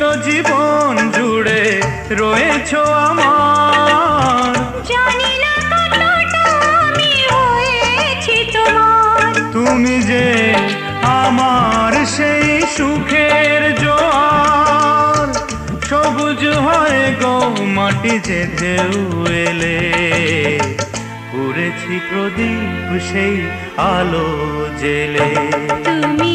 তো জীবন জুড়ে রয়েছো আমার, জানি না কতটা আমি হয়েছি তোমার। তুমি যে আমার সেই সুখের জোয়ার, সবুজ হয় গো মাটি যে ঢেউ এলে, পুড়েছি প্রদীপ সেই আলো জেলে। তুমি